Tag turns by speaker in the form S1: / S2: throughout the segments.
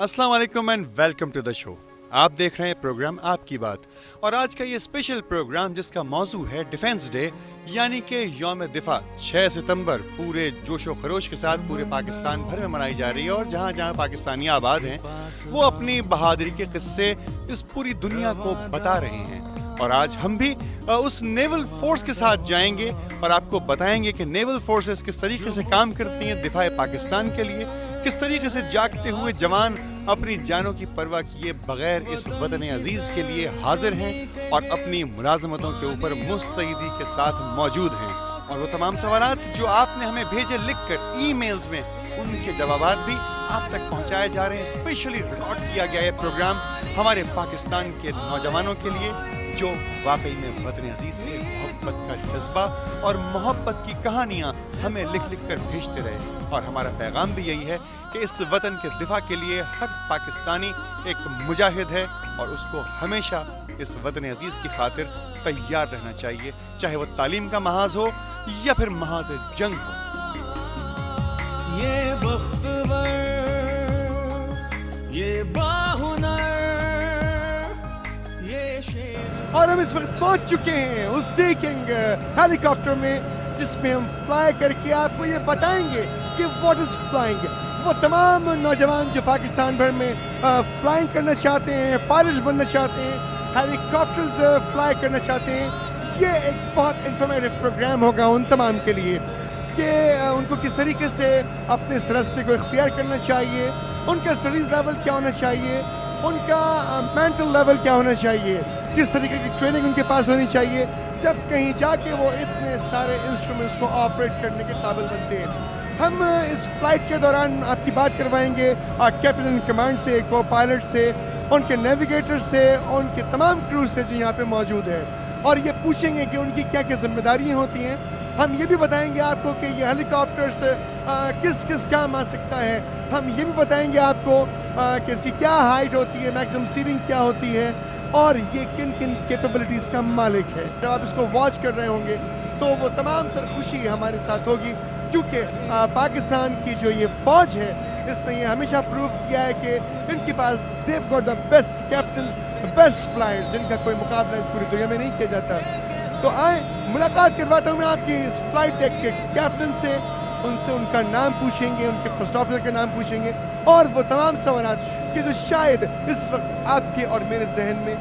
S1: अस्सलाम वालेकुम and welcome to the show. आप देख रहे हैं प्रोग्राम आपकी बात और आज का ये स्पेशल प्रोग्राम जिसका मौजू है डिफेंस डे यानी कि यौम दिफा 6 सितंबर पूरे जोशो खरोश के साथ पूरे पाकिस्तान भर में मनाई जा रही है और जहां जहां पाकिस्तानी आबाद हैं वो अपनी बहादुरी के किस्से इस पूरी दुनिया को बता रहे हैं। और आज हम भी उस नेवल फोर्स के साथ जाएंगे और आपको बताएंगे कि नेवल फोर्सेस किस तरीके से काम करती हैं दिफा पाकिस्तान के लिए, किस तरीके से जागते हुए जवान अपनी जानों की परवाह किए बगैर इस वतन अजीज के लिए हाजिर हैं और अपनी मुलाजमतों के ऊपर मुस्तैदी के साथ मौजूद हैं। और वो तमाम सवालात जो आपने हमें भेजे लिखकर ईमेल्स में, उनके जवाबात भी आप तक पहुंचाए जा रहे हैं। स्पेशली रिकॉर्ड किया गया है प्रोग्राम हमारे पाकिस्तान के नौजवानों के लिए जो वाकई में वतन अजीज से मोहब्बत का जज्बा और मोहब्बत की कहानियां हमें लिख लिख कर भेजते रहे। और हमारा पैगाम भी यही है कि इस वतन के दिफा के लिए हर पाकिस्तानी एक मुजाहिद है और उसको हमेशा इस वतन अजीज की खातिर तैयार रहना चाहिए, चाहे वो तालीम का महाज हो या फिर महाज जंग हो।
S2: ये बख्तवर, ये बाहुनर, ये शेर।
S3: और हम इस वक्त पहुंच चुके हैं उस सीकिंग हेलीकॉप्टर में जिसमें हम फ्लाई करके आपको ये बताएंगे कि व्हाट इज फ्लाइंग। वो तमाम नौजवान जो पाकिस्तान भर में फ्लाइंग करना चाहते हैं, पायलट्स बनना चाहते हैं, हेलीकॉप्टर्स फ्लाई करना चाहते हैं, ये एक बहुत इंफॉर्मेटिव प्रोग्राम होगा उन तमाम के लिए कि उनको किस तरीके से अपने इस रास्ते को इख्तियार करना चाहिए, उनका स्टडीज लेवल क्या होना चाहिए, उनका मेंटल लेवल क्या होना चाहिए, किस तरीके की ट्रेनिंग उनके पास होनी चाहिए जब कहीं जाके वो इतने सारे इंस्ट्रूमेंट्स को ऑपरेट करने के काबिल बनते हैं। हम इस फ्लाइट के दौरान आपकी बात करवाएंगे कैप्टन इन कमांड से, को पायलट से, उनके नेविगेटर से, उनके तमाम क्रू से जो यहाँ पे मौजूद है और ये पूछेंगे कि उनकी क्या क्या जिम्मेदारियाँ होती हैं। हम ये भी बताएंगे आपको कि ये हेलीकॉप्टर्स किस किस काम आ सकता है। हम ये भी बताएंगे आपको कि इसकी क्या हाइट होती है, मैक्सिमम सीलिंग क्या होती है और ये किन किन कैपेबिलिटीज़ का मालिक है। जब आप इसको वॉच कर रहे होंगे तो वो तमाम तर खुशी हमारे साथ होगी क्योंकि पाकिस्तान की जो ये फ़ौज है इसने ये हमेशा प्रूव किया है कि इनके पास they've got the best captains, best flights, जिनका कोई मुकाबला इस पूरी दुनिया में नहीं किया जाता। तो आए मुलाकात करवाता हूँ मैं आपकी इस फ्लाइट डेक के कैप्टन से, उनसे उनका नाम पूछेंगे, उनके फर्स्ट ऑफिसर का नाम पूछेंगे और वो तमाम सवाल कि जो शायद इस वक्त आपके और मेरे जहन में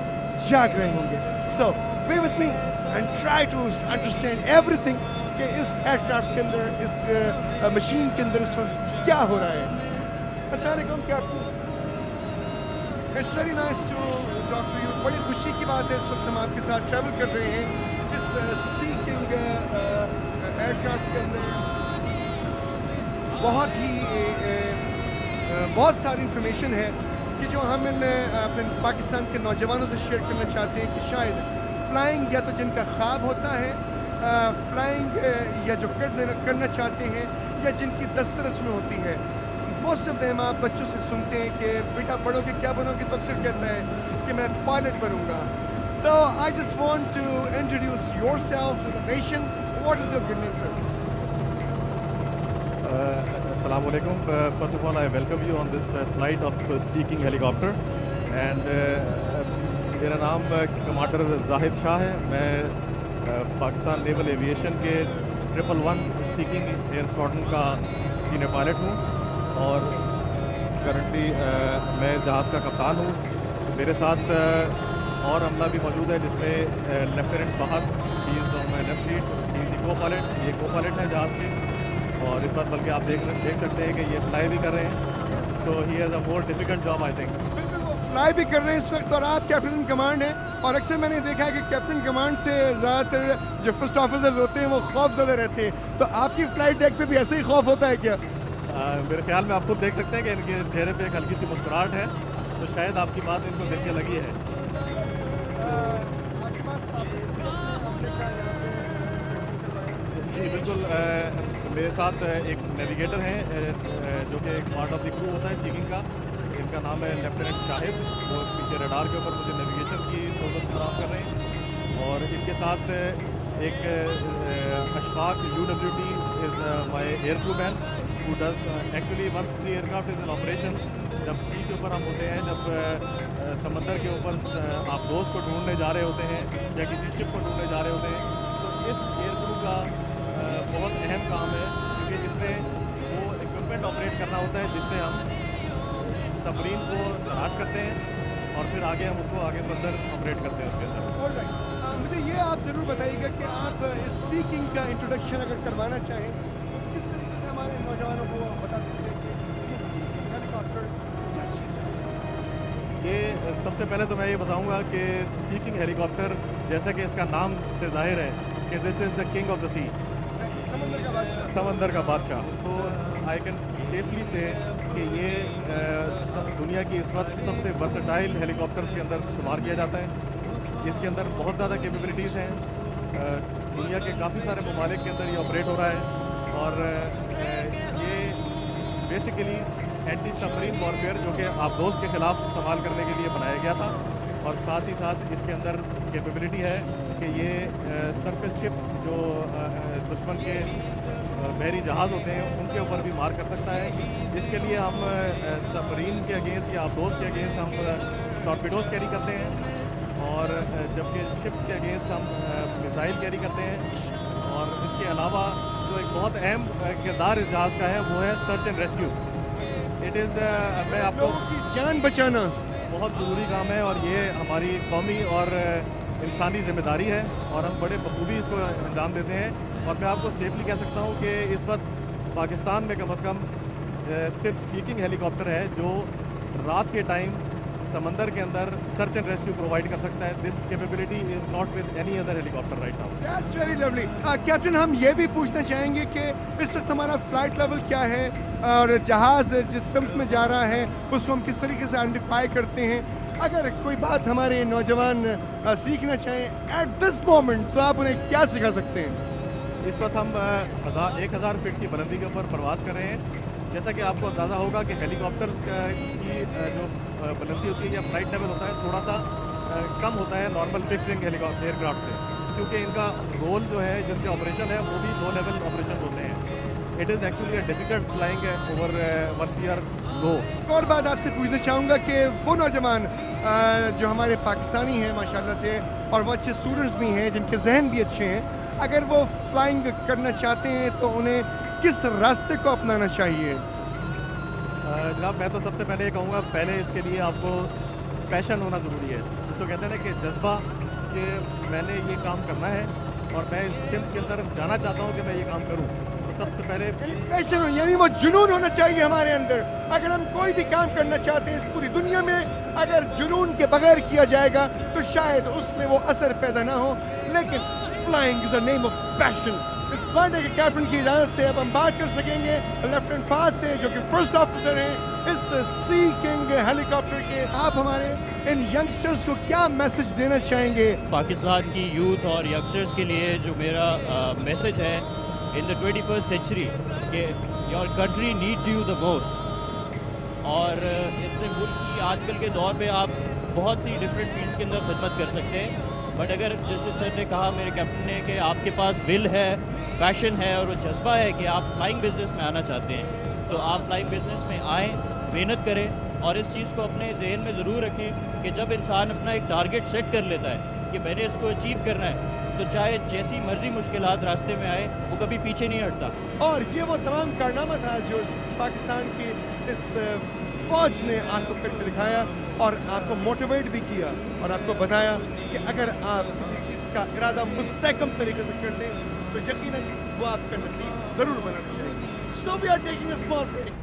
S3: जाग रहे होंगे। So be with me and try to understand everything कि इस एयरक्राफ्ट के अंदर, इस मशीन के अंदर इस वक्त क्या हो रहा है। अस्सलाम वालेकुम captain, it's very nice to talk to you. बड़ी खुशी की बात है इस वक्त हम आपके साथ ट्रैवल कर रहे हैं इस सीकिंग एयरक्राफ्ट के अंदर। बहुत सारी इंफॉर्मेशन है कि जो हम अपने पाकिस्तान के नौजवानों से शेयर करना चाहते हैं कि शायद फ्लाइंग या तो जिनका ख्वाब होता है, फ्लाइंग या जो करना चाहते हैं या जिनकी दस्तरस में होती है। मोस्ट ऑफ देम आप बच्चों से सुनते हैं कि बेटा बढ़ोगे क्या बनोगे, तो अक्सर कहता है कि मैं पायलट बनूंगा। तो I just want to introduce yourself to the nation. What is your good name sir?
S4: Assalamu alaikum. First of all, I welcome you on this flight of Seeking helicopter. And मेरा नाम commander Zahid Shah है। मैं Pakistan naval aviation के 111 seeking air squadron का senior pilot हूँ और currently मैं जहाज़ का कप्तान हूँ। मेरे साथ और अमला भी मौजूद है जिसमें lieutenant Fahad, he is on my left seat, he is co pilot, ये को पायलट है जहाज़ के। और इस बात बल्कि आप देख सकते हैं कि ये फ्लाई भी कर रहे हैं। So he has a more difficult job I think.
S3: बिल्कुल, वो फ्लाई भी कर रहे हैं इस वक्त और आप कैप्टन इन कमांड हैं। और अक्सर मैंने देखा है कि कैप्टन कमांड से ज़्यादातर जो फर्स्ट ऑफिसर्स होते हैं वो खौफज़दा रहते हैं। तो आपकी फ्लाइट डेक पे भी ऐसे ही खौफ होता है क्या?
S4: मेरे ख्याल में आप खुद देख सकते हैं कि इनके चेहरे पे एक हल्की सी मुस्कुराहट है, तो शायद आपकी बात इनको देख के लगी है। जी बिल्कुल, मेरे साथ एक नेविगेटर हैं जो कि एक पार्ट ऑफ द क्रू होता है सीकिंग का। इनका नाम है लेफ्टिनेंट शाहिद। वो पीछे रडार के ऊपर मुझे नेविगेशन की सहूलत फराहम कर रहे हैं। और इनके साथ एक Ashfaq UWT is my air crew man. who does actually once the aircraft is in operation, जब सी के ऊपर हम होते हैं, जब समंदर के ऊपर आप दोस्त को ढूंढने जा रहे होते हैं या किसी शिप को ढूंढने जा रहे होते हैं, तो इस एयर क्रू का बहुत अहम काम है, क्योंकि इसमें वो इक्विपमेंट ऑपरेट करना होता है जिससे हम सबमरीन को तलाश करते हैं और फिर आगे हम उसको आगे फर्दर ऑपरेट करते हैं उसके अंदर।
S3: ऑलराइट, मुझे ये आप ज़रूर बताइएगा कि आप इस सीकिंग का इंट्रोडक्शन अगर करवाना चाहें तो किस तरीके से हमारे नौजवानों को बता सकते हैं कि ये सीकिंग हेलीकॉप्टर क्या चीज़ है।
S4: ये सबसे पहले तो मैं ये बताऊंगा कि सीकिंग हेलीकॉप्टर, जैसा कि इसका नाम से जाहिर है कि this is the king of the sea,
S3: समंदर का बादशाह।
S4: समंदर का बादशाह, तो आई कैन सेफली से कि ये दुनिया की इस वक्त सबसे वर्सटाइल हेलीकॉप्टर्स के अंदर शुमार किया जाता है। इसके अंदर बहुत ज़्यादा कैपेबिलिटीज़ हैं, दुनिया के काफ़ी सारे ममालिक के अंदर ये ऑपरेट हो रहा है और ये बेसिकली एंटी सबमरीन वॉरफेयर जो कि आबदोज के ख़िलाफ़ इस्तेमाल करने के लिए बनाया गया था, और साथ ही साथ इसके अंदर कैपेबिलिटी है कि ये सरफेस शिप्स जो दुश्मन के बहरी जहाज़ होते हैं उनके ऊपर भी मार कर सकता है। इसके लिए हम सबमरीन के अगेंस्ट या आबदोज के अगेंस्ट हम टॉर्पीडोज़ कैरी करते हैं, और जबकि शिप्स के अगेंस्ट हम मिसाइल कैरी करते हैं। और इसके अलावा जो एक बहुत अहम किरदार इस जहाज़ का है वो है search and rescue. It is मैं आपको
S3: लोगों की जान बचाना
S4: बहुत ज़रूरी काम है और ये हमारी कौमी और इंसानी ज़िम्मेदारी है और हम बड़े बखूबी इसको अंजाम देते हैं। और मैं आपको सेफली कह सकता हूँ कि इस वक्त पाकिस्तान में कम अज़ कम सिर्फ सीकिंग हेलीकॉप्टर है जो रात के टाइम समंदर के अंदर सर्च एंड रेस्क्यू प्रोवाइड कर सकता है। This capability is not with any other helicopter right now.
S3: That's very lovely. Captain, हम ये भी पूछना चाहेंगे कि इस वक्त हमारा फ्लाइट लेवल क्या है और जहाज़ जिस सिम्त में जा रहा है उसको हम किस तरीके से आइडेंटिफाई करते हैं। अगर कोई बात हमारे नौजवान सीखना चाहें एट दिस मोमेंट तो आप उन्हें क्या सिखा सकते हैं?
S4: इस वक्त हम 1000 फीट की बुलंदी के ऊपर प्रवास कर रहे हैं। जैसा कि आपको अंदाज़ा होगा कि हेलीकॉप्टर्स की जो बुलंदी होती है या फ्लाइट लेवल होता है थोड़ा सा कम होता है normal fix wing helicopter aircraft से, क्योंकि इनका रोल जो है जिनके ऑपरेशन है वो भी 2 लेवल ऑपरेशन होते हैं। It is actually a difficult flying over once we are low.
S3: और बात आपसे पूछना चाहूँगा कि वो नौजवान जो हमारे पाकिस्तानी हैं माशाल्लाह से और वो अच्छे स्टूडेंट्स भी हैं जिनके जहन भी अच्छे हैं, अगर वो फ्लाइंग करना चाहते हैं तो उन्हें किस रास्ते को अपनाना चाहिए?
S4: जनाब, मैं तो सबसे पहले ये कहूँगा, पहले इसके लिए आपको पैशन होना ज़रूरी है, जिसको कहते हैं ना कि जज्बा कि मैंने ये काम करना है और मैं इस सिम्त के अंदर जाना चाहता हूँ कि मैं ये काम करूँ। तो सबसे पहले
S3: पैशन यानी वो जुनून होना चाहिए हमारे अंदर। अगर हम कोई भी काम करना चाहते हैं इस पूरी दुनिया में, अगर जुनून के बगैर किया जाएगा तो शायद उसमें वो असर पैदा ना हो, लेकिन flying is a name of passion. इस फ्लाइट के कैप्टन की इजाज़त से अब हम बात कर सकेंगे लेफ्टिनेंट फाद से जो कि फर्स्ट ऑफिसर हैं इस सी किंग हेलीकॉप्टर के। आप हमारे इन यंगस्टर्स को क्या मैसेज देना चाहेंगे?
S5: पाकिस्तान की यूथ और यंगस्टर्स के लिए जो मेरा मैसेज है इन द 21st सेंचुरी कि your country needs you the most. और इतने मुल्क की आजकल के दौर पे आप बहुत सी डिफरेंट फील्ड्स के अंदर खिदमत कर सकते हैं, बट अगर जैसे सर ने कहा, मेरे कैप्टन ने, कि आपके पास विल है, पैशन है और वो जज्बा है कि आप फ्लाइंग बिजनेस में आना चाहते हैं, तो आप फ्लाइंग बिजनेस में आएँ, मेहनत करें और इस चीज़ को अपने जहन में ज़रूर रखें कि जब इंसान अपना एक टारगेट सेट कर लेता है कि मैंने इसको अचीव करना है, तो चाहे जैसी मर्जी मुश्किलात रास्ते में आए वो कभी पीछे नहीं हटता।
S3: और ये वो तमाम कारनामा था जो पाकिस्तान की इस फौज ने आपको करके दिखाया और आपको मोटिवेट भी किया और आपको बताया कि अगर आप किसी चीज़ का इरादा मुस्तहकम तरीके से कर लें तो यकीनन वो आपका नसीब ज़रूर बनाना चाहिए। So we are taking a small break.